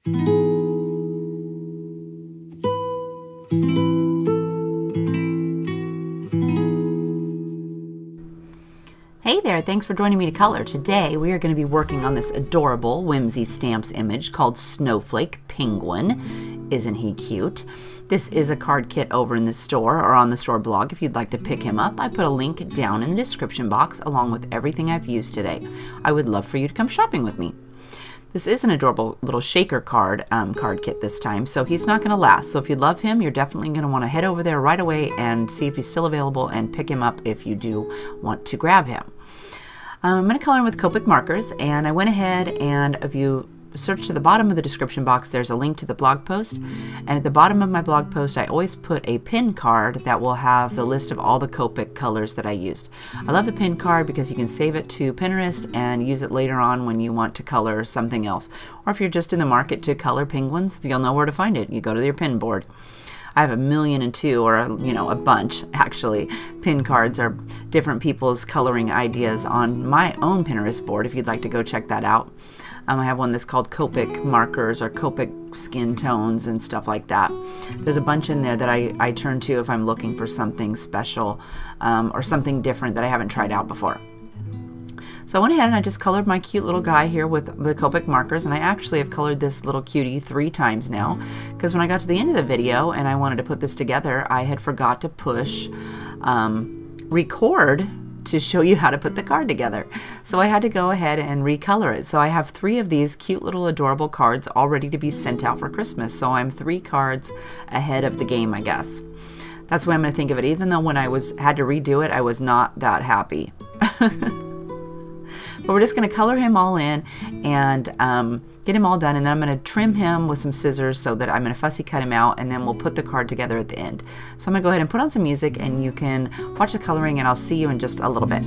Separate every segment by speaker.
Speaker 1: Hey there, thanks for joining me to color. Today we are going to be working on this adorable Whimsy Stamps image called Snowflake Penguin. Isn't he cute? This is a card kit over in the store or on the store blog if you'd like to pick him up. I put a link down in the description box along with everything I've used today. I would love for you to come shopping with me. This is an adorable little shaker card kit this time, so he's not going to last. So if you love him, you're definitely going to want to head over there right away and see if he's still available and pick him up if you do want to grab him. I'm going to color him with Copic Markers, and I went ahead and if you search to the bottom of the description box, there's a link to the blog post, and at the bottom of my blog post I always put a pin card that will have the list of all the Copic colors that I used. I love the pin card because you can save it to Pinterest and use it later on when you want to color something else, or if you're just in the market to color penguins, you'll know where to find it. You go to your pin board. I have 1,000,002, or a bunch actually, pin cards or different people's coloring ideas on my own Pinterest board if you'd like to go check that out. I have one that's called Copic Markers or Copic Skin Tones and stuff like that. There's a bunch in there that I turn to if I'm looking for something special or something different that I haven't tried out before. So I went ahead and I just colored my cute little guy here with the Copic Markers, and I actually have colored this little cutie 3 times now because when I got to the end of the video and I wanted to put this together, I had forgot to push record to show you how to put the card together. So I had to go ahead and recolor it. So I have 3 of these cute little adorable cards all ready to be sent out for Christmas. So I'm 3 cards ahead of the game, I guess. That's the way I'm going to think of it, even though when I had to redo it, I was not that happy. But we're just going to color him all in and get him all done, and then I'm going to trim him with some scissors so that I'm going to fussy cut him out, and then we'll put the card together at the end. So I'm going to go ahead and put on some music and you can watch the coloring, and I'll see you in just a little bit.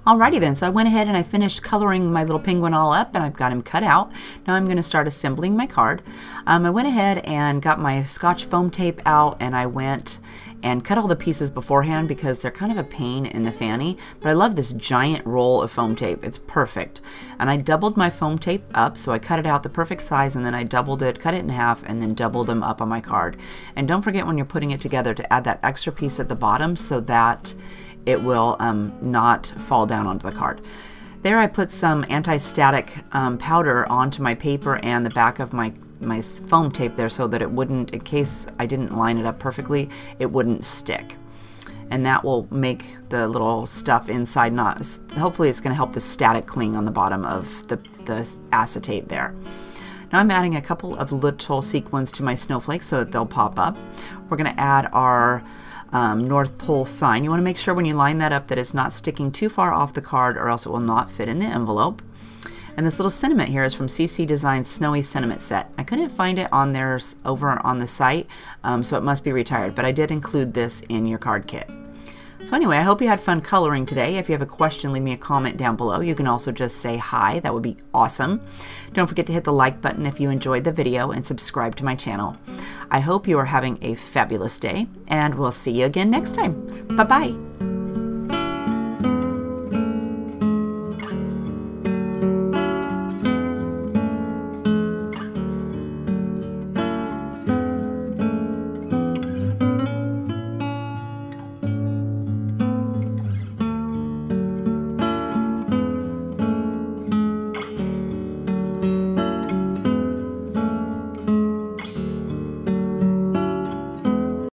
Speaker 1: Alrighty then, so I went ahead and I finished coloring my little penguin all up, and I've got him cut out. Now I'm going to start assembling my card. I went ahead and got my Scotch foam tape out, and I went and cut all the pieces beforehand because they're kind of a pain in the fanny, but I love this giant roll of foam tape. It's perfect. And I doubled my foam tape up, so I cut it out the perfect size, and then I doubled it, cut it in half, and then doubled them up on my card. And don't forget when you're putting it together to add that extra piece at the bottom so that it will not fall down onto the card. There I put some anti-static powder onto my paper and the back of my foam tape there so that it wouldn't, in case I didn't line it up perfectly, it wouldn't stick. And that will make the little stuff inside not, hopefully it's going to help the static cling on the bottom of the acetate there. Now I'm adding a couple of little sequins to my snowflakes so that they'll pop up. We're going to add our North Pole sign. You want to make sure when you line that up that it's not sticking too far off the card, or else it will not fit in the envelope. And this little sentiment here is from CC Design's Snowy Sentiment Set. I couldn't find it on theirs over on the site, so it must be retired, but I did include this in your card kit. So anyway, I hope you had fun coloring today. If you have a question, leave me a comment down below. You can also just say hi. That would be awesome. Don't forget to hit the like button if you enjoyed the video and subscribe to my channel. I hope you are having a fabulous day, and we'll see you again next time. Bye-bye.